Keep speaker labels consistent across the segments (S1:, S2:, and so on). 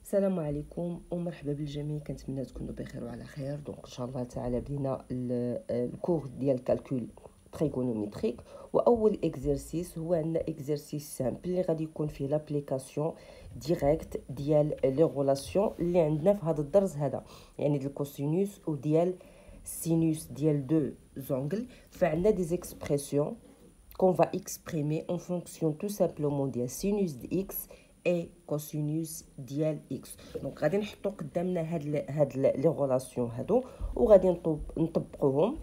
S1: السلام عليكم ومرحبا بالجميع. كنتمنى تكونوا بخير وعلى خير. دونك ان شاء الله تعالى بدينا الكور ديال الكالكول تريغونوميتريك. واول اكزرسيس هو عندنا اكزرسيس سامبل اللي غادي يكون فيه لابليكاسيون ديريكت ديال لي غولاسيون اللي عندنا في هذا الدرس هذا، يعني ديال الكوسينوس وديال السينوس ديال دو زونغل. فعندنا دي زيكسبرسيون qu'on va exprimer en fonction tout simplement de sinus de x et cosinus ديال x. دونك غادي نحطو قدامنا هاد لي غولاسيون هادو وغادي نطبقوهم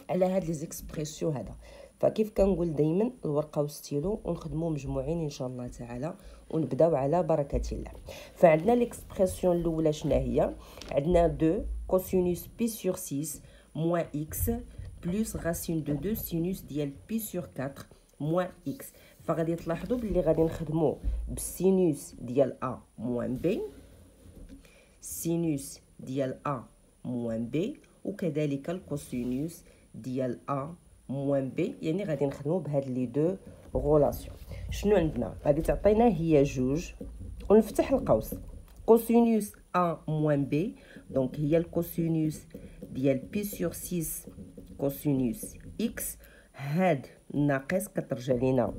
S1: على هاد لي زيكسبرسيون هذا. فكيف كنقول دائما الورقه والستيلو ونخدموا مجموعين ان شاء الله تعالى ونبداو على بركه الله. فعندنا ليكسبرسيون الاولى شنو هي؟ عندنا 2 cosinus pi sur 6 moins x plus racine de 2 sinus ديال pi sur 4 moins x. فغادي تلاحظوا باللي غادي نخدموا بالسينوس ديال a moins b، سينوس ديال a moins b، وكذلك الكوسينوس ديال a moins b، يعني غادي نخدموا بهاد لي دو غولاسيون. شنو عندنا؟ غادي تعطينا هي جوج ونفتح القوس كوسينوس a moins b، دونك هي الكوسينوس ديال pi sur 6 كوسينوس x، هاد ناقص كترجع لينا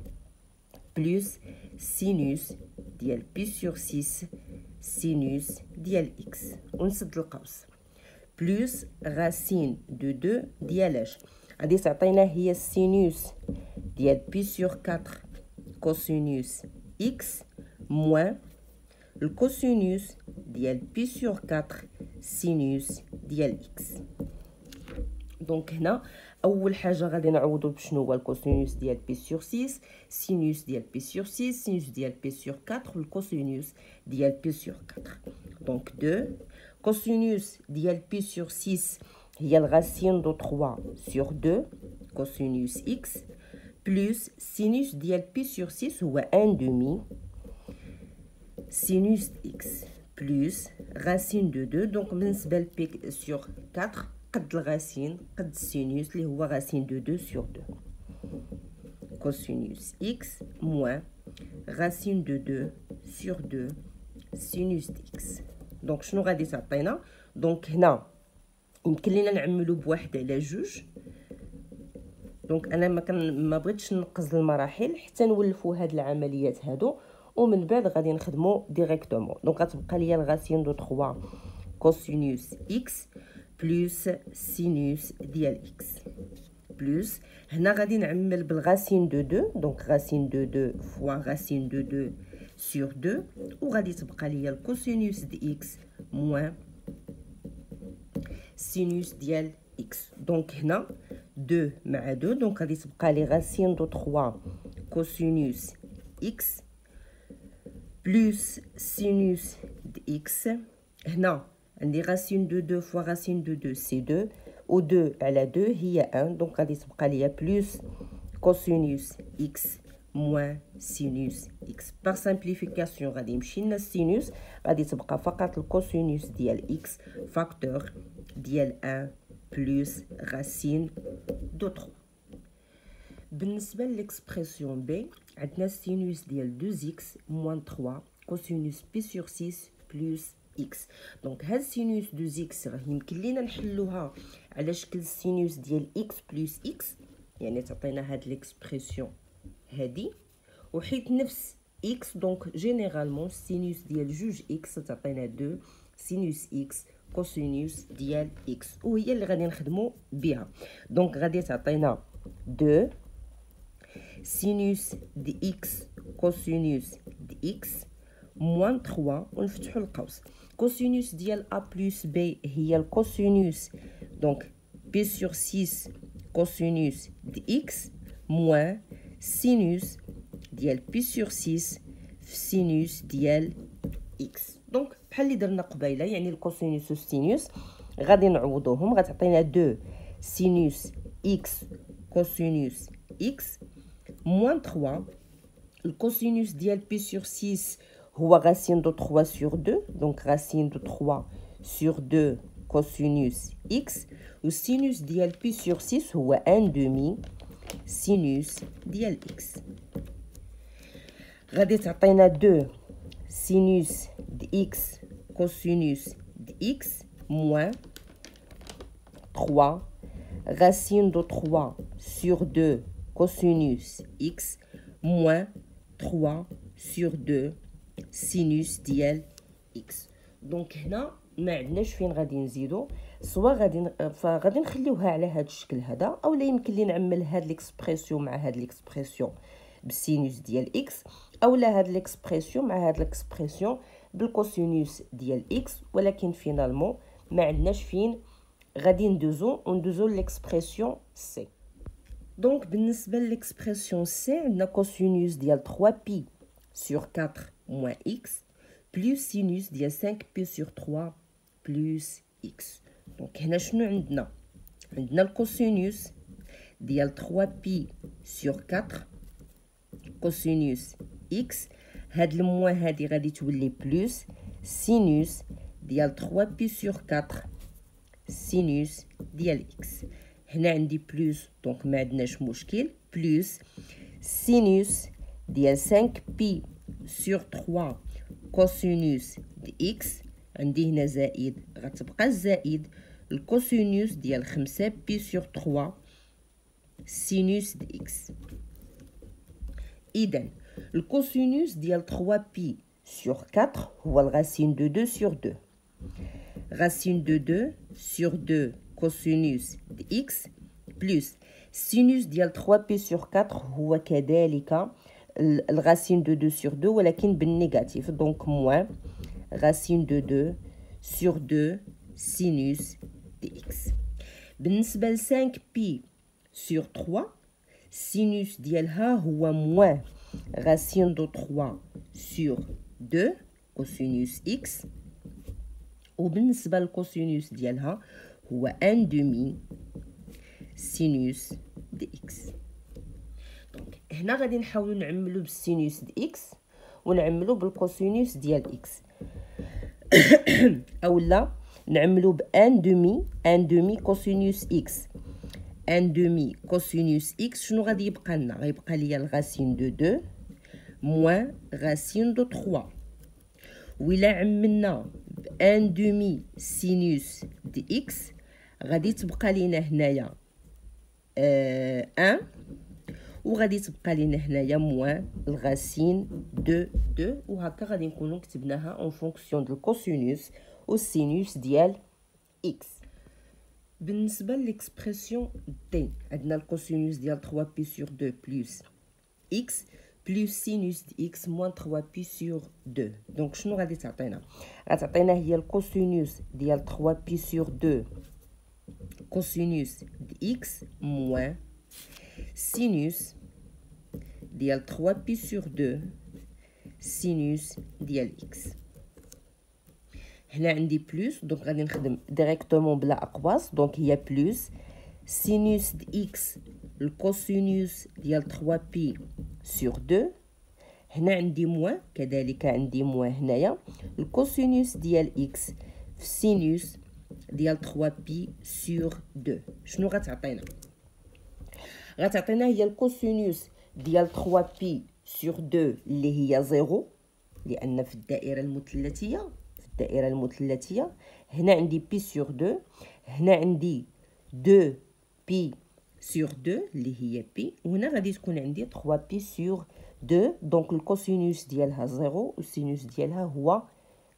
S1: بلس سينوس ديال pi sur 6 سينوس ديال x، ونسد القوس بلس راسين دو 2 ديال اش. غادي تعطينا هي السينوس ديال pi sur 4 كوسينوس x موان الكوسينوس ديال pi sur 4 سينوس ديال x. دونك هنا اول حاجه غادي نعوضوا بشنو هو الكوسينوس ديال بي سور 6، سينوس ديال بي سور 6، سينوس ديال بي سور 4 والكوسينوس ديال بي سور 4. دونك 2 كوسينوس ديال بي سور 6 هي الغاسين دو 3 سور 2 كوسينوس اكس بلس سينوس ديال بي سور 6 هو 1 دومي سينوس اكس بلس غاسين دو 2. دونك بالنسبه لبي سور 4 قد الغاسين قد السينوس اللي هو غاسين دو 2 سور 2 كوسينوس اكس موان غاسين دو 2 سور 2 سينوس اكس. دونك شنو غادي تعطينا؟ دونك هنا يمكن لينا نعملو بواحد على جوج. دونك انا ما بغيتش نقص المراحل حتى نولفوا هاد العمليات هادو ومن بعد غادي نخدمو ديريكتومون. دونك غتبقى ليا الغاسين دو 3 كوسينوس اكس بلس سينوس ديال اكس بلس هنا غادي نعمل بالغاسين دو 2، دونك غاسين دو 2 فوا غاسين دو 2 سور 2، وغادي تبقى ليا الكوسينوس دي اكس موان سينوس ديال اكس. دونك هنا 2 مع 2، دونك غادي تبقى لي غاسين دو 3 كوسينوس اكس بلس سينوس دي اكس. هنا عندي غاسين دو 2 فوا غاسين دو 2 سي 2 و 2 على 2 هي 1، دونك غادي تبقى ليا بلس كوسينوس اكس موان سينوس اكس. بار سامبليفيكاسيون غادي يمشي لنا السينوس، غادي تبقى فقط الكوسينوس ديال اكس فاكتور ديال 1 بلس غاسين دو 3. بالنسبه للإكسبرسيون بي عندنا السينوس ديال 2 اكس موان 3 كوسينوس بي سور 6 بلس اكس. دونك هاد سينوس 2 اكس راه يمكن لينا نحلوها على شكل السينوس ديال اكس بلس اكس، يعني تعطينا هاد ليكسبرسيون هادي، وحيت نفس اكس دونك جينيرالمون السينوس ديال جوج اكس تعطينا 2 سينوس اكس كوسينوس ديال اكس، وهي اللي غادي نخدمو بها. دونك غادي تعطينا 2 سينوس دي اكس كوسينوس دي اكس موان 3 ونفتحوا القوس كوسينوس ديال a بلس b هي الكوسينوس دونك b sur 6 كوسينوس دي x موان سينوس ديال b sur 6 في سينوس ديال x. دونك بحال اللي درنا قبيله، يعني الكوسينوس والسينوس غادي نعوضوهم، غتعطينا 2 سينوس x كوسينوس x موان 3 الكوسينوس ديال b sur 6 هو غاسين دو 3 sur 2، دونك غاسين دو 3 sur 2 كوسينوس x، والسينوس ديال بي sur 6 هو 1 دومي سينوس ديال x. غادي تعطينا 2 سينوس dx cosinus dx moins 3 racine de 3 sur 2 cosinus x moins 3 sur 2 sinus ديال x. دونك هنا ما عندناش فين غادي نزيدو، سواء غادي نخليوها على هذا الشكل هذا، اولا يمكن لي نعمل هاد ليكسبرسيون مع هاد ليكسبرسيون بالسينوس ديال اكس، اولا هاد ليكسبرسيون مع هاد ليكسبرسيون بالكوسينوس ديال اكس، ولكن فينالمون ما عندناش فين غادي ندوزو ليكسبرسيون سي. دونك بالنسبه ليكسبرسيون سي عندنا كوسينوس ديال 3 بي sur 4 moins x plus sinus ديال 5 pi sur 3 plus x. دونك هنا شنو عندنا الكوسينوس ديال 3 pi sur 4 كوسينوس x، هاد الموا هادي غادي تولي بلوس سينوس ديال 3 pi sur 4 سينوس ديال x. هنا عندي بلوس دونك ما عندناش مشكل، بلوس سينوس ديال 5 بي sur 3 كوسينوس دي اكس، عندي هنا زائد غتبقى الزائد الكوسينوس ديال 5 بي sur 3 سينوس دي اكس. اذا الكوسينوس ديال 3 بي sur 4 هو الغاسين دو 2 sur 2. غاسين دو 2 sur 2 كوسينوس دي اكس بلس سينوس ديال 3 بي sur 4 هو كذلك الغاسين دو 2 sur 2 ولكن بالنيجاتيف، دونك موان غاسين دو 2 sur 2 سينوس دي اكس. بالنسبه ل 5 بي sur 3 سينوس ديالها هو موان غاسين دو 3 sur 2 كوسينوس اكس، وبالنسبه للكوسينوس ديالها هو 1 demi سينوس دي اكس. دونك هنا غادي نحاولوا نعملوا بالسينوس دي اكس ونعملوا بالكوسينوس ديال اكس اولا نعملوا ب 1 دومي كوسينوس اكس. 1 دومي كوسينوس اكس شنو غادي يبقى لنا؟ غيبقى ليا الغاسين دو 2 موان غاسين دو 3. وإلا عملنا ب 1 دومي سينوس دي اكس غادي تبقى لينا هنايا 1 وغادي تبقى لينا هنايا موان الغاسين دو 2، وهكا غادي نكونوا كتبناها اون فونكسيون دو الكوسينوس والسينوس ديال اكس. بالنسبه للإكسبرسيون دي عندنا الكوسينوس ديال 3 بي sur 2 بلس اكس بلس سينوس دي اكس موان 3 بي sur 2. دونك شنو غادي تعطينا؟ غتعطينا هي الكوسينوس ديال 3 بي sur 2 كوسينوس دي اكس موان سينوس ديال 3 بي sur 2 سينوس ديال اكس. هنا عندي بلس دونك غادي نخدم ديريكتومون بلا اقواس، دونك هي بلس سينوس دي اكس الكوسينوس ديال 3 بي sur 2. هنا عندي موان كذلك عندي موان هنايا الكوسينوس ديال اكس في سينوس ديال 3 بي sur 2. شنو غتعطينا؟ غتعطينا هي الكوسينوس ديال 3 بي sur 2 اللي هي 0، لان في الدائره المثلثيه هنا عندي بي sur 2، هنا عندي 2 بي sur 2 اللي هي بي، وهنا غادي تكون عندي 3 بي sur 2. دونك الكوسينوس ديالها 0 والسينوس ديالها هو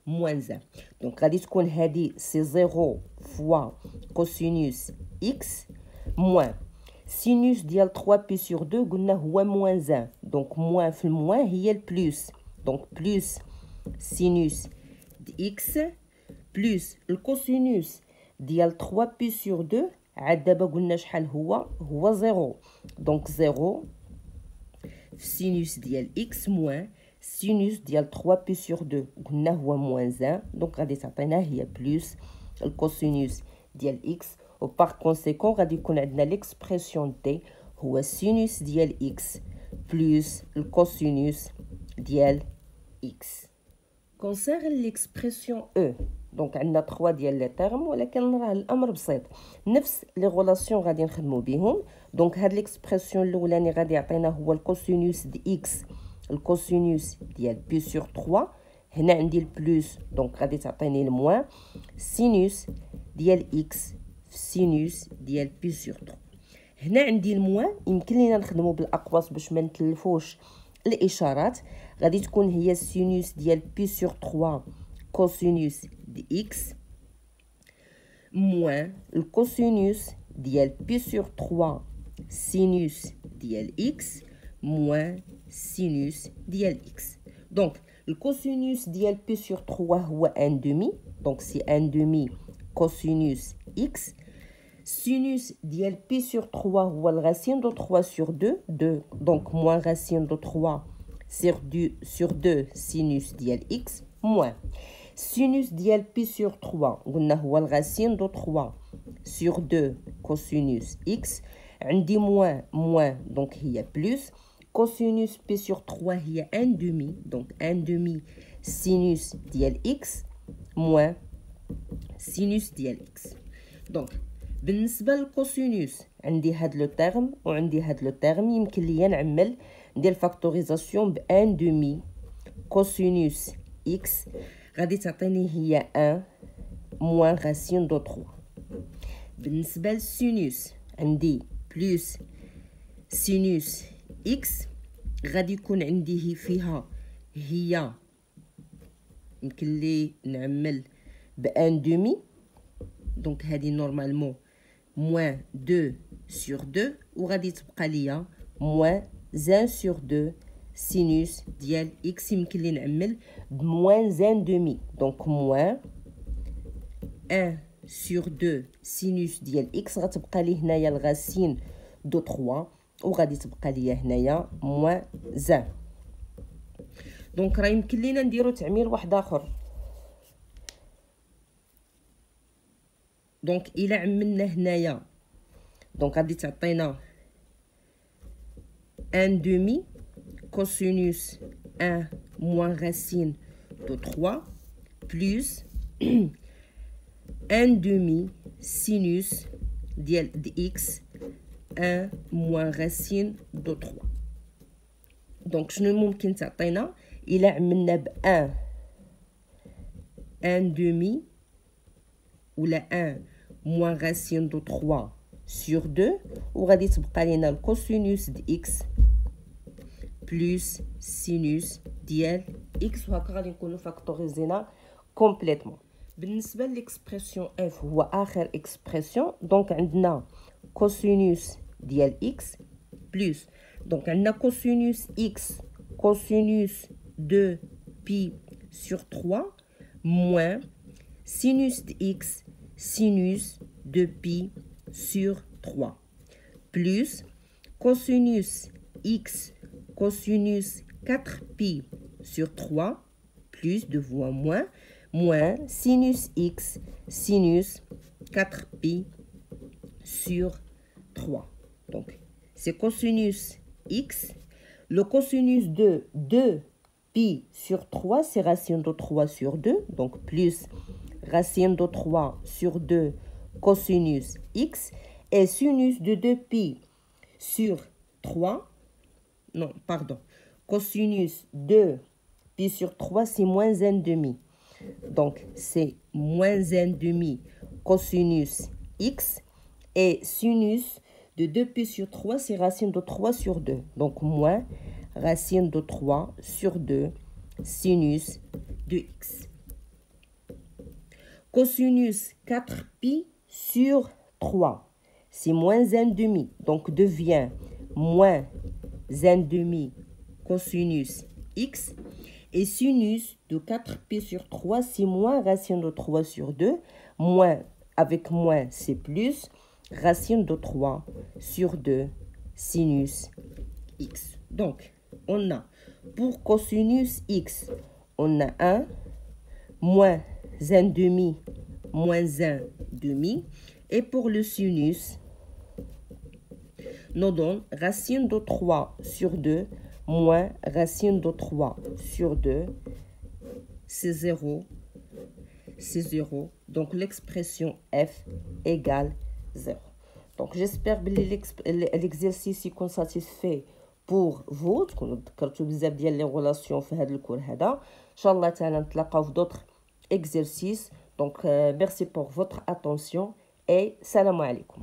S1: موان 1. دونك غادي تكون هذه سي 0 فوا كوسينوس اكس موان سينوس ديال 3 بي sur 2 قلنا هو موان 1، دونك موان في الموان هي البلوس، دونك بلوس سينوس دي اكس بلوس الكوسينوس ديال 3 بي sur 2 عاد دابا قلنا شحال هو 0، دونك 0 في سينوس ديال اكس موان سينوس ديال 3 بي sur 2 قلنا هو موان 1، دونك غادي تعطينا هي بلوس الكوسينوس ديال اكس. و باغ كونسيكون غادي يكون عندنا ليكسبرسيون دي هو سينوس ديال اكس بلوس الكوسينوس ديال اكس. كونسيرن ليكسبرسيون او دونك عندنا 3 ديال لي تيرم، ولكن راه الامر بسيط، نفس لي غولاسيون غادي نخدموا بهم. دونك هاد ليكسبرسيون الاولاني غادي يعطينا هو الكوسينوس دي اكس الكوسينوس ديال بي sur 3 هنا عندي البلوس دونك غادي تعطيني الموان سينوس ديال اكس في سينوس ديال بي سور 3. هنا عندي الموان يمكن لينا نخدمو بالاقواس باش ما نتلفوش الاشارات. غادي تكون هي سينوس ديال بي سور 3 كوسينوس دي اكس موان الكوسينوس ديال بي سور 3 سينوس ديال اكس موان سينوس ديال اكس. دونك الكوسينوس ديال بي سور 3 هو 1 دومي دونك سي 1 دومي كوسينوس اكس. سينوس ديال بي سور 3 هو الغاسين دو 3 سور 2 دونك موان غاسين دو 3 sur 2 سينوس ديال اكس موان سينوس ديال بي سور 3 قلنا هو الغاسين دو 3 sur 2 كوسينوس اكس. عندي موان دونك هي بلس كوسينوس بي سور 3 هي 1 دومي دونك 1 دومي سينوس ديال اكس موان سينوس ديال اكس. دونك بالنسبه للكوسينوس عندي هاد لو تيرم وعندي هاد لو تيرم يمكن ليا نعمل ندير فاكتوريزاسيون ب 1 دومي كوسينوس اكس غادي تعطيني هي 1 موان غاسين دو 3. بالنسبه للسينوس عندي بلس سينوس اكس غادي يكون عندي فيها هي يمكن لي نعمل ب 1 دومي دونك هذه نورمالمون موان 2 sur 2 وغادي تبقى ليا موان 1 sur 2 سينوس ديال اكس يمكن لي نعمل بموان 1 دومي دونك موان 1 sur 2 سينوس ديال اكس غتبقى لي هنايا الغاسين دو 3 وغادي تبقى ليا هنايا موان 1. دونك راه يمكن لينا نديرو تعميل واحد اخر. دونك الى عملنا هنايا دونك غادي تعطينا 1 دومي كوسينوس 1 موان غاسين دو 3 بلس 1 دومي سينوس ديال دي اكس 1 موان غاسين دو 3. دونك شنو ممكن تعطينا الى عملنا ب 1 دومي ولا 1 موان غاسين دو 3 sur 2 وغادي تبقى لينا الكوسينوس دي اكس بلس سينوس ديال اكس وهكا غادي نكونوا فاكتوريزينا كومبليتمون. بالنسبه ليكسبرسيون اف هو اخر اكسبرسيون دونك عندنا كوسينوس ديال اكس بلس دونك عندنا كوسينوس اكس كوسينوس 2 بي sur 3 moins sinus de x sinus de pi sur 3 plus cosinus x cosinus 4pi sur 3 plus de fois moins sinus x sinus 4pi sur 3. Donc c'est cosinus x. Le cosinus de 2pi sur 3, c'est racine de 3 sur 2. Donc plus racine de 3 sur 2 cosinus x. Et sinus de 2pi sur 3. Non, pardon. Cosinus 2pi sur 3, c'est moins 1,5. Donc c'est moins 1,5 cosinus x. Et sinus de 2pi sur 3, c'est racine de 3 sur 2. Donc moins racine de 3 sur 2 sinus de x. Cosinus 4pi sur 3, c'est moins 1,5. Donc devient moins 1,5 cosinus x. Et sinus de 4pi sur 3, c'est moins racine de 3 sur 2. Moins avec moins, c'est plus. Racine de 3 sur 2 sinus x. Donc, on a pour cosinus x, on a 1 moins 1,5 moins 1,5. Et pour le sinus, nous donne racine de 3 sur 2 moins racine de 3 sur 2. C'est 0. C'est 0. Donc, l'expression f égale 0. Donc j'espère que l'exercice يكون satisfait pour vous. تكونوا ذكرتوا بزاف ديال لي غولاسيون في هذا الكور هذا. Inch'Allah ta'ala نتلاقاو في d'autres exercices. Donc merci pour votre attention et salam alaikum.